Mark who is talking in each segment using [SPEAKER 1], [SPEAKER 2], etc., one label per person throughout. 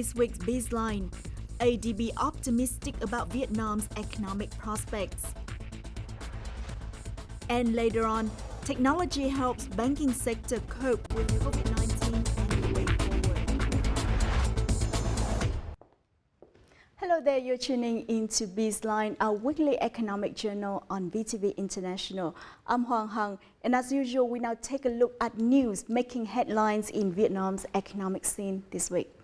[SPEAKER 1] this week's Bizline, ADB optimistic about Vietnam's economic prospects. And later on, technology helps banking sector cope with COVID-19 and the way forward. Hello there, you're tuning into Bizline, our weekly economic journal on VTV International. I'm Hoàng Hằng, and as usual, we now take a look at news making headlines in Vietnam's economic scene this week.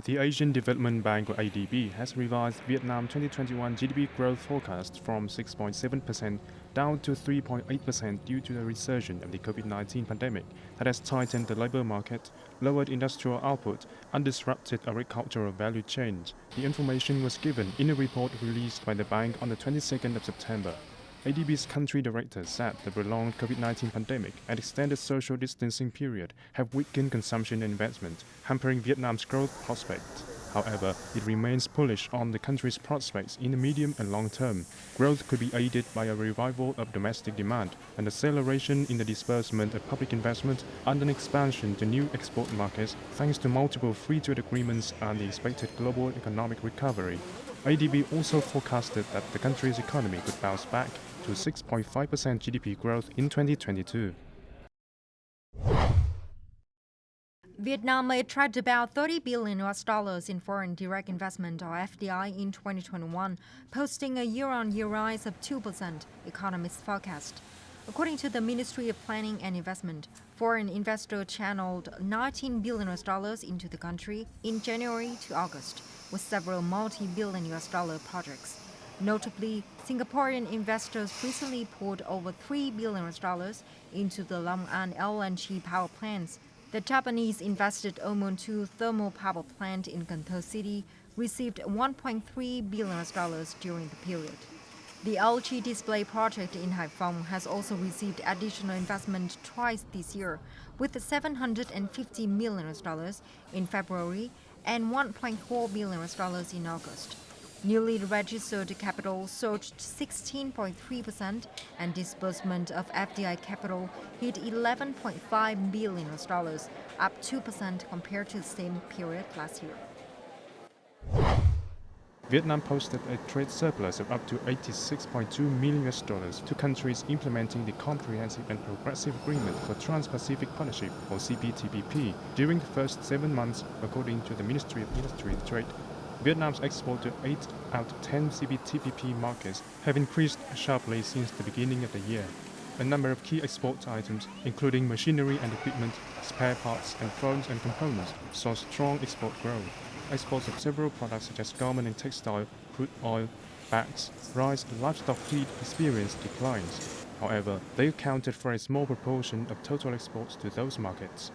[SPEAKER 2] The Asian Development Bank, or ADB, has revised Vietnam 2021 GDP growth forecast from 6.7% down to 3.8% due to the resurgence of the COVID-19 pandemic that has tightened the labor market, lowered industrial output, and disrupted agricultural value chains. The information was given in a report released by the bank on the 22nd of September. ADB's country director said the prolonged COVID-19 pandemic and extended social distancing period have weakened consumption and investment, hampering Vietnam's growth prospects. However, it remains bullish on the country's prospects in the medium and long term. Growth could be aided by a revival of domestic demand, an acceleration in the disbursement of public investment, and an expansion to new export markets thanks to multiple free trade agreements and the expected global economic recovery. ADB also forecasted that the country's economy could bounce back to 6.5% GDP growth in 2022.
[SPEAKER 3] Vietnam may attract about $30 billion in foreign direct investment, or FDI, in 2021, posting a year-on-year rise of 2%, economists forecast. According to the Ministry of Planning and Investment, foreign investors channeled $19 billion into the country in January to August, with several multi-billion US dollar projects. Notably, Singaporean investors recently poured over $3 billion into the Long An LNG power plants. The Japanese invested almost 2 thermal power plant in Cần Thơ City, received $1.3 billion during the period. The LG display project in Haiphong has also received additional investment twice this year, with $750 million in February and $1.4 billion in August. Newly registered capital surged 16.3%, and disbursement of FDI capital hit $11.5 billion, up 2% compared to the same period last year.
[SPEAKER 2] Vietnam posted a trade surplus of up to $86.2 million to countries implementing the Comprehensive and Progressive Agreement for Trans-Pacific Partnership, or CPTPP, during the first 7 months, according to the Ministry of Industry and Trade. Vietnam's export to 8 out of 10 CPTPP markets have increased sharply since the beginning of the year. A number of key export items, including machinery and equipment, spare parts, and phones and components, saw strong export growth. Exports of several products such as garment and textile, crude oil, bags, rice, and livestock feed experienced declines. However, they accounted for a small proportion of total exports to those markets.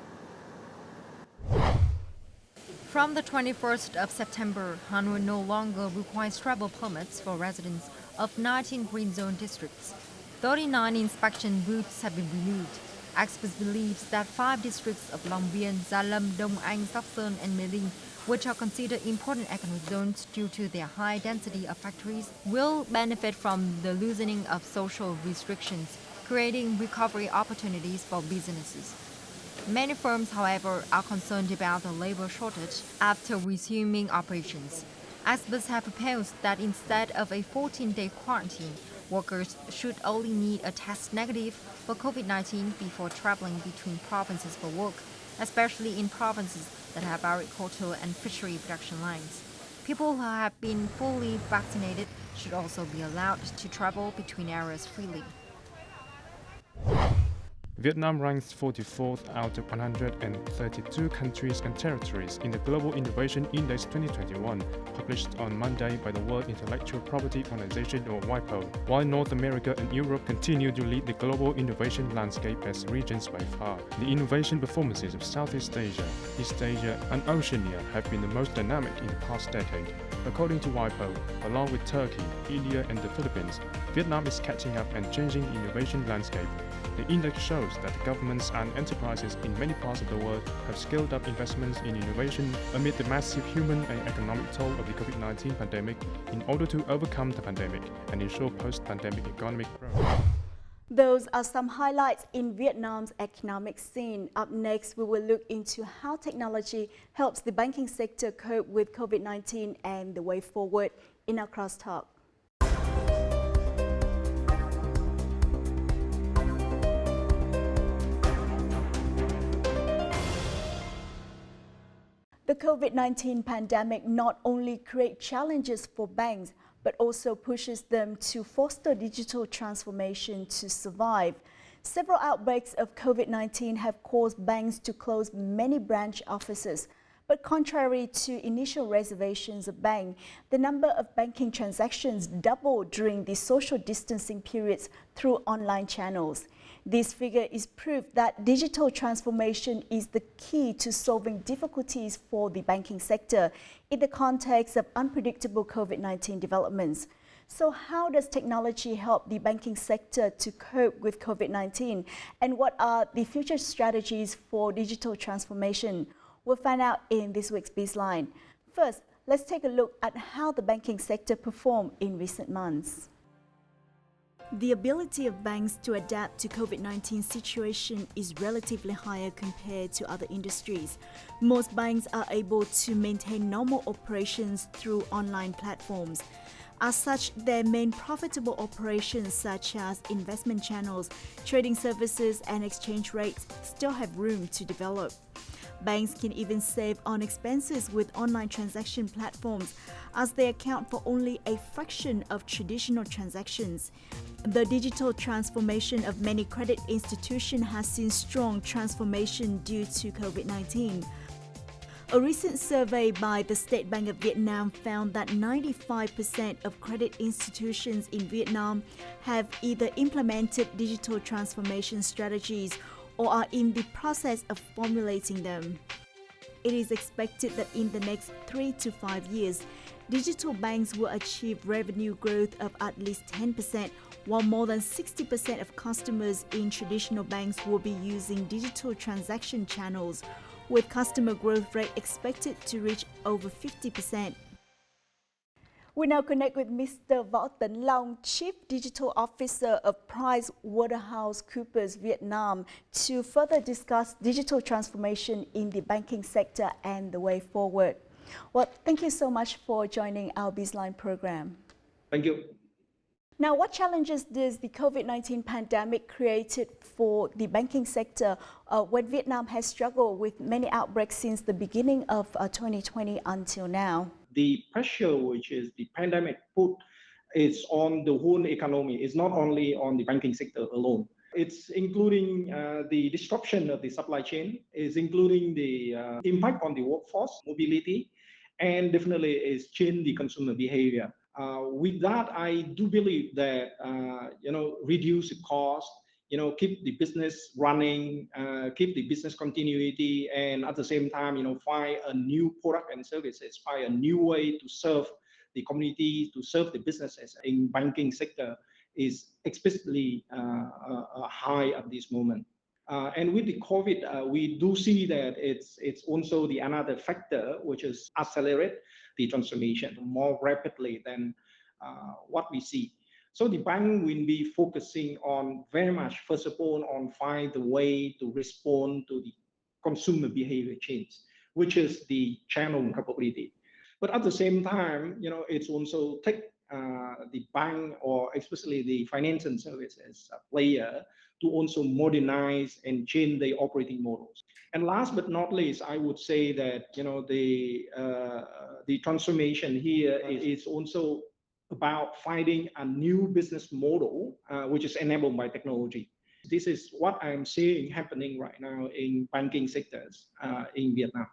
[SPEAKER 3] From the 21st of September, Hanoi no longer requires travel permits for residents of 19 green zone districts. 39 inspection routes have been removed. Experts believe that 5 districts of Long Biên, Gia Lâm, Đông Anh, Sóc Sơn, and Mê Linh, which are considered important economic zones due to their high density of factories, will benefit from the loosening of social restrictions, creating recovery opportunities for businesses. Many firms, however, are concerned about the labor shortage after resuming operations. Experts have proposed that instead of a 14-day quarantine, workers should only need a test negative for COVID-19 before traveling between provinces for work, especially in provinces that have agricultural and fishery production lines. People who have been fully vaccinated should also be allowed to travel between areas freely.
[SPEAKER 2] Vietnam ranks 44th out of 132 countries and territories in the Global Innovation Index 2021, published on Monday by the World Intellectual Property Organization, or WIPO, while North America and Europe continue to lead the global innovation landscape as regions by far. The innovation performances of Southeast Asia, East Asia, and Oceania have been the most dynamic in the past decade. According to WIPO, along with Turkey, India, and the Philippines, Vietnam is catching up and changing the innovation landscape. The index shows that governments and enterprises in many parts of the world have scaled up investments in innovation amid the massive human and economic toll of the COVID-19 pandemic in order to overcome the pandemic and ensure post-pandemic economic growth.
[SPEAKER 1] Those are some highlights in Vietnam's economic scene. Up next, we will look into how technology helps the banking sector cope with COVID-19 and the way forward in our crosstalk. The COVID-19 pandemic not only creates challenges for banks, but also pushes them to foster digital transformation to survive. Several outbreaks of COVID-19 have caused banks to close many branch offices. But contrary to initial reservations of banks, the number of banking transactions doubled during the social distancing periods through online channels. This figure is proof that digital transformation is the key to solving difficulties for the banking sector in the context of unpredictable COVID-19 developments. So how does technology help the banking sector to cope with COVID-19? And what are the future strategies for digital transformation? We'll find out in this week's Bizline. First, let's take a look at how the banking sector performed in recent months. The ability of banks to adapt to COVID-19 situation is relatively higher compared to other industries. Most banks are able to maintain normal operations through online platforms. As such, their main profitable operations such as investment channels, trading services and exchange rates still have room to develop. Banks can even save on expenses with online transaction platforms as they account for only a fraction of traditional transactions. The digital transformation of many credit institutions has seen strong transformation due to COVID-19. A recent survey by the State Bank of Vietnam found that 95% of credit institutions in Vietnam have either implemented digital transformation strategies or are in the process of formulating them. It is expected that in the next 3 to 5 years, digital banks will achieve revenue growth of at least 10%, while more than 60% of customers in traditional banks will be using digital transaction channels, with customer growth rate expected to reach over 50%. We now connect with Mr. Võ Tấn Long, Chief Digital Officer of PricewaterhouseCoopers Vietnam, to further discuss digital transformation in the banking sector and the way forward. Well, thank you so much for joining our Bizline program.
[SPEAKER 4] Thank you.
[SPEAKER 1] Now, what challenges does the COVID-19 pandemic created for the banking sector when Vietnam has struggled with many outbreaks since the beginning of 2020 until now?
[SPEAKER 4] The pressure which is the pandemic put is on the whole economy. It's not only on the banking sector alone. It's including the disruption of the supply chain, it's including the impact on the workforce mobility, and definitely is change the consumer behavior. With that, I do believe that reduce the cost, keep the business running, keep the business continuity, and at the same time, find a new product and services, find a new way to serve the community, to serve the businesses in banking sector is explicitly high at this moment. And with the COVID, we do see that it's also the another factor which is accelerate the transformation more rapidly than what we see. So the bank will be focusing on very much, first of all, on find the way to respond to the consumer behavior change, which is the channel capability. But at the same time, it's also take the bank or especially the financial services player to also modernize and change the operating models. And last but not least, I would say that the transformation here is also about finding a new business model which is enabled by technology. This is what I'm seeing happening right now in banking sectors in Vietnam.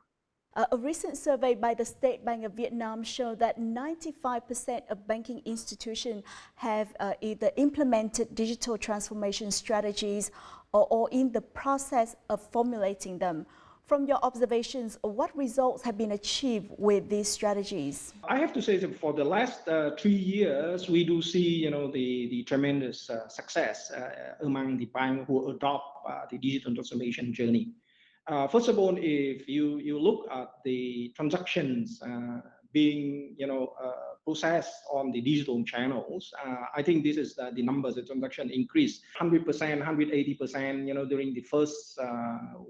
[SPEAKER 1] A recent survey by the State Bank of Vietnam showed that 95% of banking institutions have either implemented digital transformation strategies or in the process of formulating them. From your observations, what results have been achieved with these strategies?
[SPEAKER 4] I have to say that for the last 3 years, we do see the tremendous success among the banks who adopt the digital transformation journey. First of all, if you look at the transactions being processed on the digital channels. I think this is the numbers. The transaction increased 100%, 180%. During the first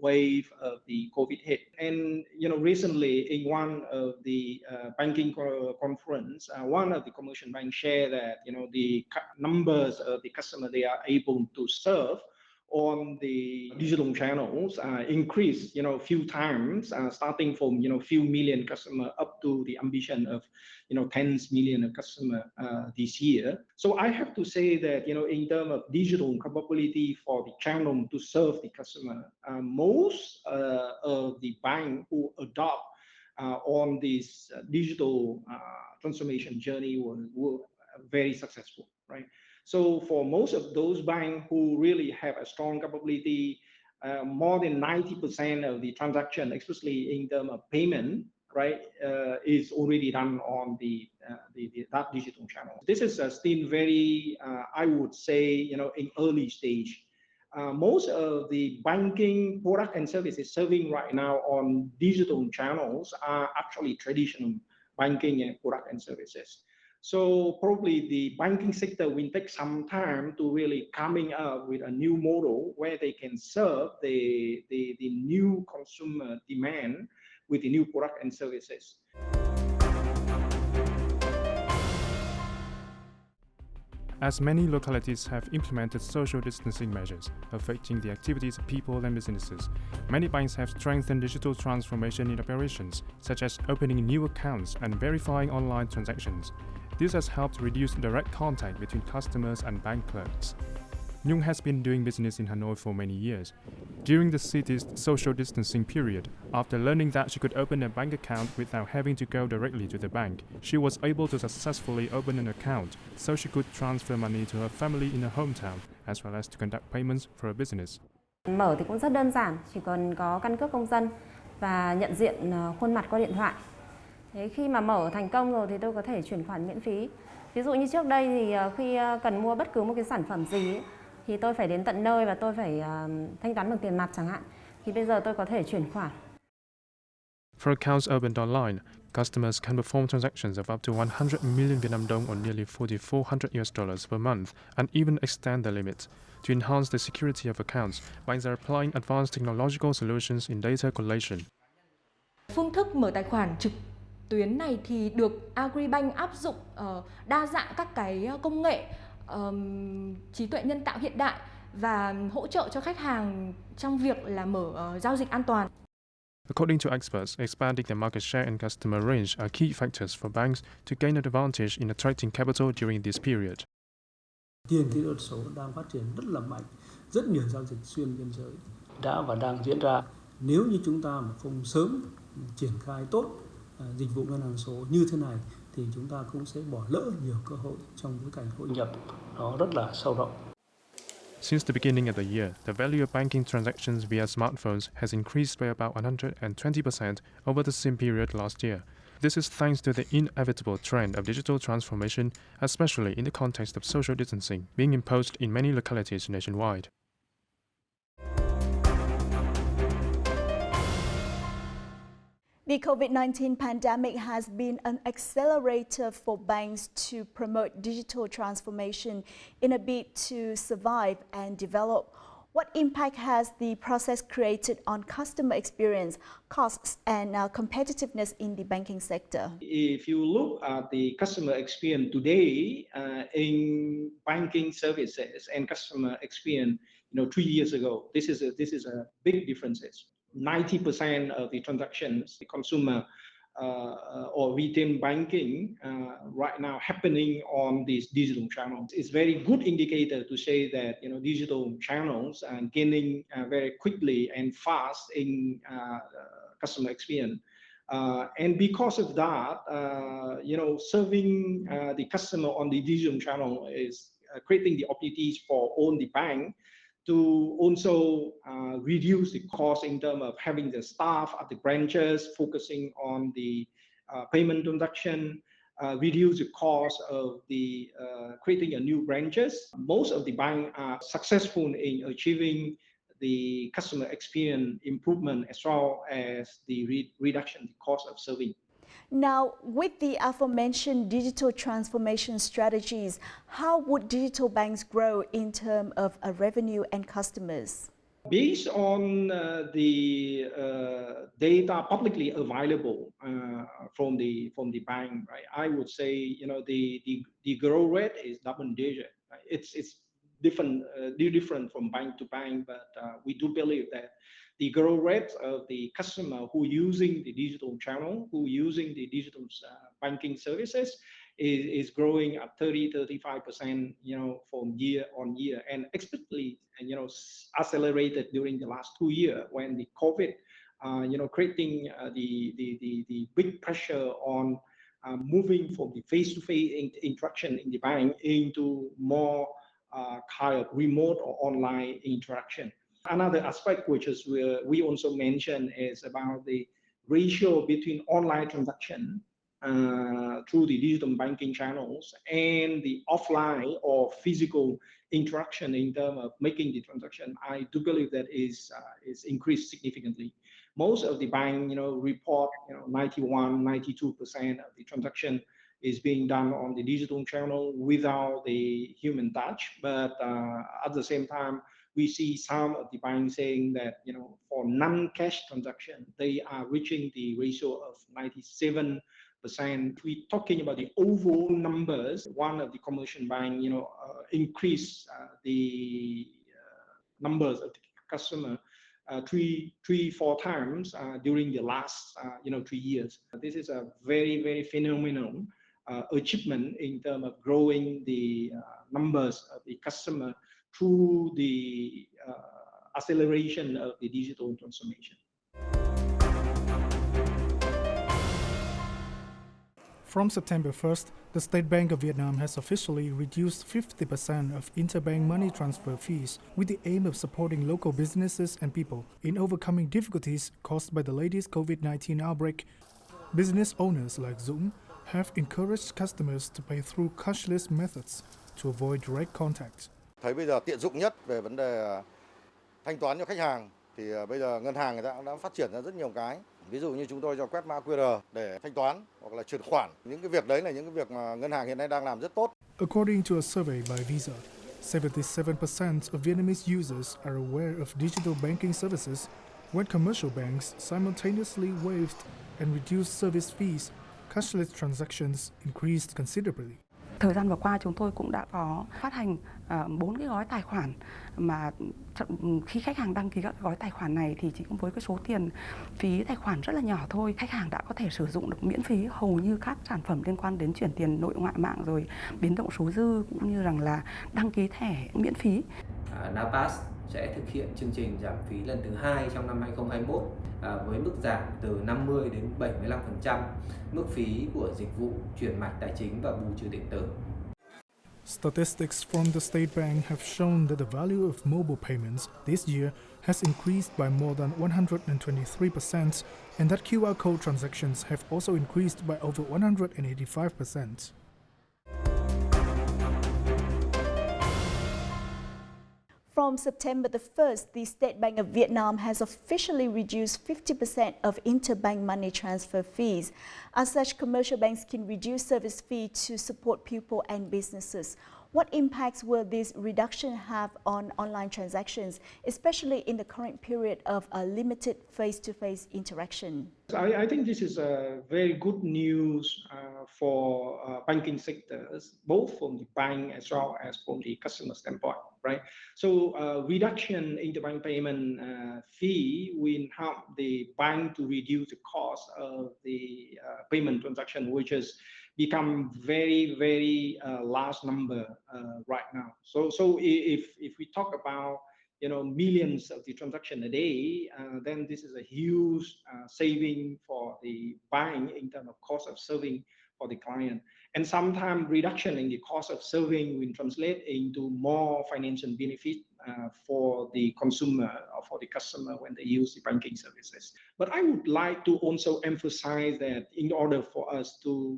[SPEAKER 4] wave of the COVID hit, and recently in one of the banking conference, one of the commercial banks shared that the numbers of the customer they are able to serve on the digital channels increased few times, starting from few million customer up to the ambition of tens million of customer this year. So I have to say that in terms of digital capability for the channel to serve the customer, most of the bank who adopt on this digital transformation journey were very successful, right? So for most of those banks who really have a strong capability, more than 90% of the transaction, especially in terms of payment, right, is already done on that digital channel. This is still very, I would say, in early stage. Most of the banking product and services serving right now on digital channels are actually traditional banking and product and services. So probably the banking sector will take some time to really coming up with a new model where they can serve the new consumer demand with the new product and services.
[SPEAKER 2] As many localities have implemented social distancing measures affecting the activities of people and businesses, many banks have strengthened digital transformation in operations, such as opening new accounts and verifying online transactions. This has helped reduce direct contact between customers and bank clerks. Nhưng has been doing business in Hanoi for many years. During the city's social distancing period, after learning that she could open a bank account without having to go directly to the bank, she was able to successfully open an account so she could transfer money to her family in her hometown, as well as to conduct payments for her business.
[SPEAKER 5] Mở thì cũng rất đơn giản, chỉ cần có căn cước công dân và nhận diện khuôn mặt qua điện thoại. Thế khi mà mở thành công rồi thì tôi có thể chuyển khoản miễn phí. Ví dụ như trước đây thì khi cần mua bất cứ một cái sản phẩm gì ấy, thì tôi phải đến tận nơi và tôi phải thanh toán bằng tiền mặt chẳng hạn. Thì bây giờ tôi có thể chuyển khoản.
[SPEAKER 2] For accounts opened online, customers can perform transactions of up to 100 million Vietnam dong or nearly $4,400 per month and even extend the limit. To enhance the security of accounts, banks are applying advanced technological solutions in data collation.
[SPEAKER 6] Phương thức mở tài khoản trực tuyến này thì được Agribank áp dụng đa dạng các cái công nghệ trí tuệ nhân tạo hiện đại và hỗ trợ cho khách hàng trong việc là mở giao dịch an toàn.
[SPEAKER 2] According to experts, expanding the market share and customer range are key factors for banks to gain an advantage in attracting capital during this period.
[SPEAKER 7] Tiền kỹ thuật số đang phát triển rất là mạnh, rất nhiều giao dịch xuyên biên giới đã và đang diễn ra. Nếu như chúng ta mà không sớm triển khai tốt dịch vụ ngân hàng số như thế này thì chúng ta cũng sẽ bỏ lỡ nhiều cơ hội trong bối cảnh hội nhập nó rất là sâu rộng.
[SPEAKER 2] Since the beginning of the year, the value of banking transactions via smartphones has increased by about 120% over the same period last year. This is thanks to the inevitable trend of digital transformation, especially in the context of social distancing being imposed in many localities nationwide.
[SPEAKER 1] The COVID-19 pandemic has been an accelerator for banks to promote digital transformation in a bid to survive and develop. What impact has the process created on customer experience, costs, and competitiveness in the banking sector?
[SPEAKER 4] If you look at the customer experience today in banking services and customer experience, 3 years ago, this is a big differences. 90% of the transactions, the consumer or retail banking right now happening on these digital channels. It's very good indicator to say that digital channels are gaining very quickly and fast in customer experience. And because of that, serving the customer on the digital channel is creating the opportunities for all the bank to also reduce the cost in terms of having the staff at the branches focusing on the payment transaction, reduce the cost of the creating a new branches. Most of the banks are successful in achieving the customer experience improvement as well as the reduction in the cost of serving.
[SPEAKER 1] Now, with the aforementioned digital transformation strategies, how would digital banks grow in terms of revenue and customers?
[SPEAKER 4] Based on the data publicly available from the bank, right, I would say the growth rate is double digit. Right? It's different from bank to bank, but we do believe that the growth rate of the customer who using the digital channel, who using the digital banking services, is growing at 30-35%, from year on year, and especially accelerated during the last 2 years when the COVID, creating the big pressure on moving from the face-to-face interaction in the bank into more kind of remote or online interaction. Another aspect which is we also mentioned is about the ratio between online transaction through the digital banking channels and the offline or physical interaction in terms of making the transaction. I do believe that is increased significantly. Most of the bank, report 91-92% of the transaction is being done on the digital channel without the human touch. But at the same time, we see some of the banks saying that for non-cash transaction, they are reaching the ratio of 97%. We're talking about the overall numbers. One of the commercial bank, increased the numbers of the customer 3-4 times during the last 3 years. This is a very, very phenomenal achievement in terms of growing the numbers of the customer through the acceleration of the digital transformation.
[SPEAKER 8] From September 1st, the State Bank of Vietnam has officially reduced 50% of interbank money transfer fees with the aim of supporting local businesses and people in overcoming difficulties caused by the latest COVID-19 outbreak. Business owners like Dũng have encouraged customers to pay through cashless methods to avoid direct contact.
[SPEAKER 9] Thấy bây giờ tiện dụng nhất về vấn đề thanh toán cho khách hàng thì bây giờ ngân hàng người ta cũng đã phát triển ra rất nhiều cái. Ví dụ như chúng tôi cho quét mã QR để thanh toán hoặc là chuyển khoản. Những cái việc đấy là những cái việc mà ngân hàng hiện nay đang làm rất tốt.
[SPEAKER 8] According to a survey by Visa, 77% of Vietnamese users are aware of digital banking services, when commercial banks simultaneously waived and reduced service fees. Cashless transactions increased considerably.
[SPEAKER 10] Thời gian vừa qua chúng tôi cũng đã có phát hành 4 cái gói tài khoản mà khi khách hàng đăng ký các gói tài khoản này thì chỉ với cái số tiền phí tài khoản rất là nhỏ thôi, khách hàng đã có thể sử dụng được miễn phí hầu như các sản phẩm liên quan đến chuyển tiền nội ngoại mạng rồi biến động số dư cũng như rằng là đăng ký thẻ miễn phí.
[SPEAKER 11] Napas sẽ thực hiện chương trình giảm phí lần thứ 2 trong năm 2021 với mức giảm từ 50 đến 75% mức phí của dịch vụ chuyển mạch tài chính và bù trừ điện tử.
[SPEAKER 8] Statistics from the State Bank have shown that the value of mobile payments this year has increased by more than 123%, and that QR code transactions have also increased by over 185%.
[SPEAKER 1] From September the 1st, the State Bank of Vietnam has officially reduced 50% of interbank money transfer fees. As such, commercial banks can reduce service fee to support people and businesses. What impacts will this reduction have on online transactions, especially in the current period of a limited face-to-face interaction?
[SPEAKER 4] I think this is a very good news for banking sectors, both from the bank as well as from the customer standpoint, right? So reduction in the bank payment fee will help the bank to reduce the cost of the payment transaction, which has become very, very large number right now. So if we talk about millions of the transaction a day, then this is a huge saving for the bank in terms of cost of serving for the client. And sometimes reduction in the cost of serving will translate into more financial benefit for the consumer or for the customer when they use the banking services. But I would like to also emphasize that in order for us to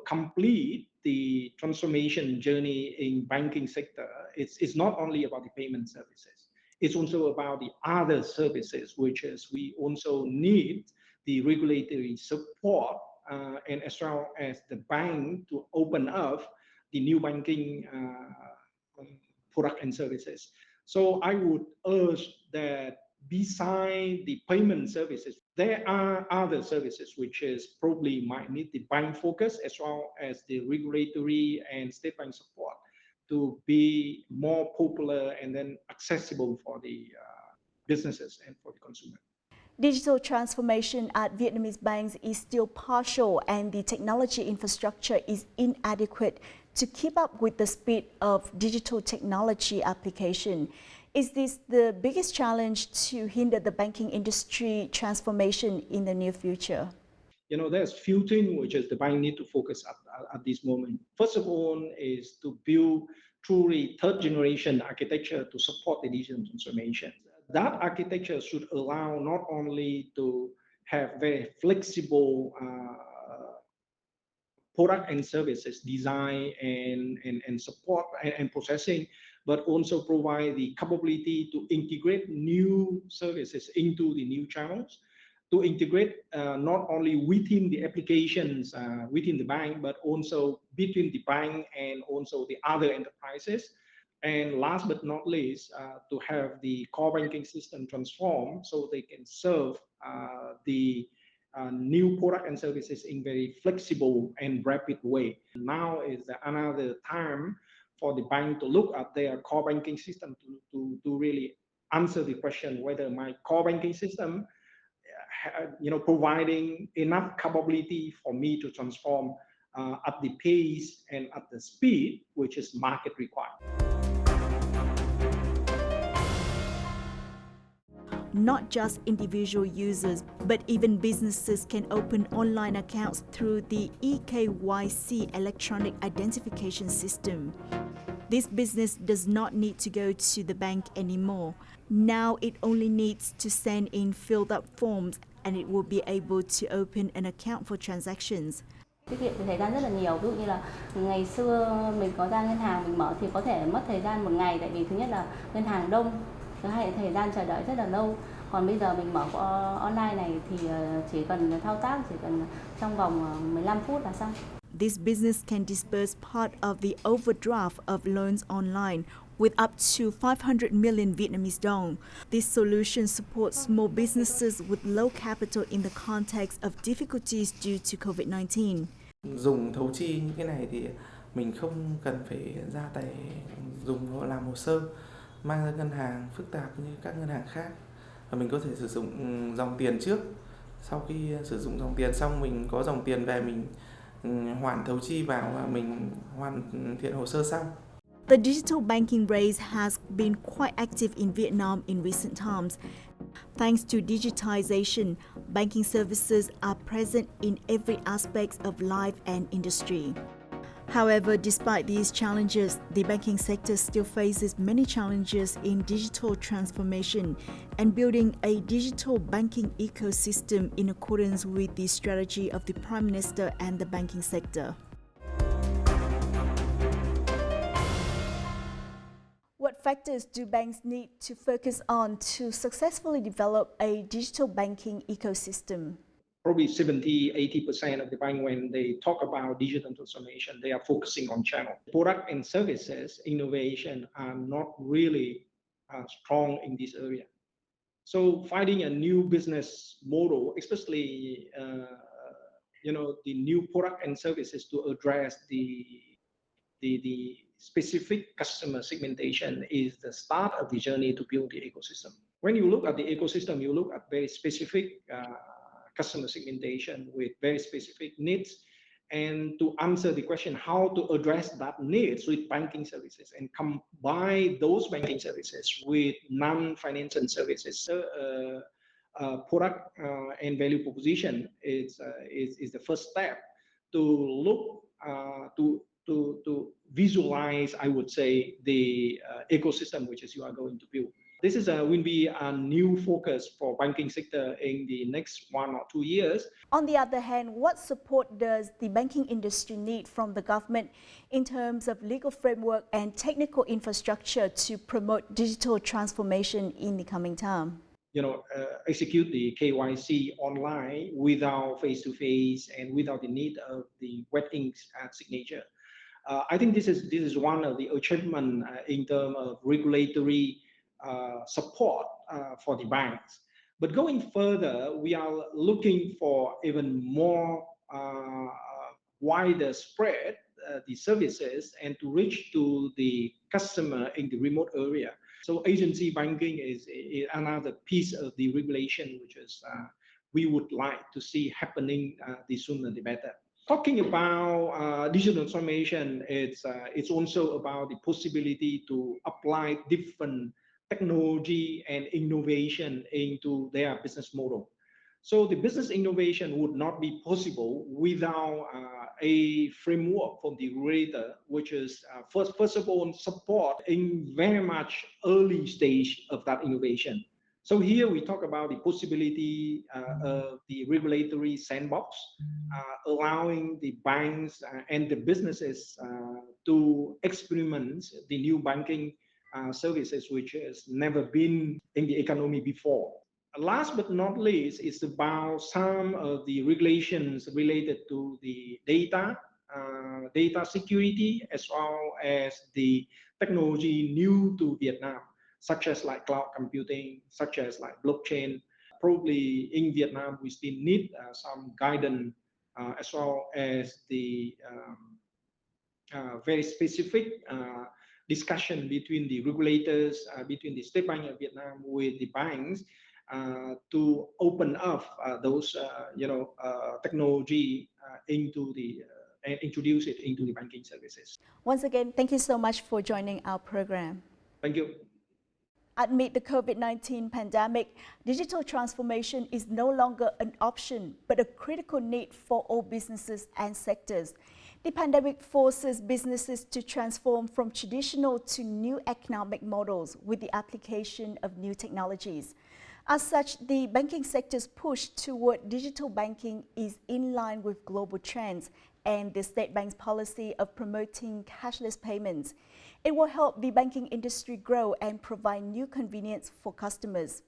[SPEAKER 4] complete the transformation journey in banking sector, it's not only about the payment services. It's also about the other services, which is we also need the regulatory support and as well as the bank to open up the new banking product and services. So I would urge that beside the payment services, there are other services which is probably might need the bank focus as well as the regulatory and state bank support to be more popular and then accessible for the businesses and for the consumer.
[SPEAKER 1] Digital transformation at Vietnamese banks is still partial and the technology infrastructure is inadequate to keep up with the speed of digital technology application. Is this the biggest challenge to hinder the banking industry transformation in the near future?
[SPEAKER 4] You know, there's few things which is the bank need to focus at this moment. First of all is to build truly third generation architecture to support the digital transformation. That architecture should allow not only to have very flexible product and services design and support and processing, but also provide the capability to integrate new services into the new channels, to integrate not only within the applications within the bank, but also between the bank and also the other enterprises. And last but not least, to have the core banking system transformed so they can serve the new product and services in very flexible and rapid way. Now is another time for the bank to look at their core banking system to really answer the question whether my core banking system providing enough capability for me to transform at the pace and at the speed which is market required.
[SPEAKER 1] Not just individual users, but even businesses can open online accounts through the eKYC electronic identification system. This business does not need to go to the bank anymore. Now it only needs to send in filled up forms and it will be able to open an account for transactions.
[SPEAKER 12] Tiết kiệm thời gian rất là nhiều. Ví dụ như là ngày xưa mình có ra ngân hàng mình mở thì có thể mất thời gian một ngày, tại vì thứ nhất là ngân hàng đông, thứ hai là thời gian chờ đợi rất là lâu. Còn bây giờ mình mở online này thì chỉ cần thao tác, chỉ cần trong vòng 15 phút là xong.
[SPEAKER 1] This business can disburse part of the overdraft of loans online with up to 500 million Vietnamese dong. This solution supports small businesses with low capital in the context of difficulties due to COVID-19.
[SPEAKER 13] Dùng thấu chi những cái này thì mình không cần phải ra tay dùng làm hồ sơ, mang ra ngân hàng phức tạp như các ngân hàng khác. Và mình có thể sử dụng dòng tiền trước. Sau khi sử dụng dòng tiền xong mình có dòng tiền về mình hoàn thấu chi vào và mình hoàn thiện hồ sơ xong.
[SPEAKER 1] The digital banking race has been quite active in Vietnam in recent times. Thanks to digitization, banking services are present in every aspect of life and industry. However, despite these challenges, the banking sector still faces many challenges in digital transformation and building a digital banking ecosystem in accordance with the strategy of the Prime Minister and the banking sector. What factors do banks need to focus on to successfully develop a digital banking ecosystem?
[SPEAKER 4] Probably 70-80% of the bank, when they talk about digital transformation, they are focusing on channel. Product and services innovation are not really strong in this area. So finding a new business model, especially the new product and services to address the specific customer segmentation is the start of the journey to build the ecosystem. When you look at the ecosystem, you look at very specific customer segmentation with very specific needs, and to answer the question how to address that needs with banking services and combine those banking services with non-financial services. Product and value proposition is the first step to look to visualize, I would say, the ecosystem which is you are going to build. This will be a new focus for banking sector in the next 1 or 2 years.
[SPEAKER 1] On the other hand, what support does the banking industry need from the government in terms of legal framework and technical infrastructure to promote digital transformation in the coming time?
[SPEAKER 4] execute the KYC online without face-to-face and without the need of the wet ink signature. I think this is one of the achievements in terms of regulatory support for the banks. But going further, we are looking for even more wider spread the services and to reach to the customer in the remote area. So agency banking is another piece of the regulation which is we would like to see happening the sooner the better. Talking about digital transformation, it's also about the possibility to apply different technology and innovation into their business model. So the business innovation would not be possible without a framework from the regulator, which is first of all support in very much early stage of that innovation. So here we talk about the possibility of the regulatory sandbox, allowing the banks and the businesses to experiment the new banking services which has never been in the economy before. Last but not least, it's about some of the regulations related to the data security, as well as the technology new to Vietnam, such as like cloud computing, such as like blockchain. Probably in Vietnam, we still need some guidance as well as the very specific discussion between the regulators, between the State Bank of Vietnam with the banks, to open up those technology into the and introduce it into the banking services.
[SPEAKER 1] Once again, thank you so much for joining our program.
[SPEAKER 4] Thank you.
[SPEAKER 1] Amid the COVID-19 pandemic, digital transformation is no longer an option, but a critical need for all businesses and sectors. The pandemic forces businesses to transform from traditional to new economic models with the application of new technologies. As such, the banking sector's push toward digital banking is in line with global trends and the State Bank's policy of promoting cashless payments. It will help the banking industry grow and provide new convenience for customers.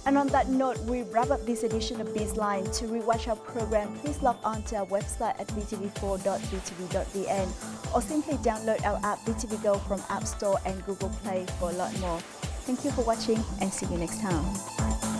[SPEAKER 1] And on that note, we wrap up this edition of Bizline. To rewatch our program, please log on to our website at vtv4.vtv.vn or simply download our app VTV Go from App Store and Google Play for a lot more. Thank you for watching and see you next time.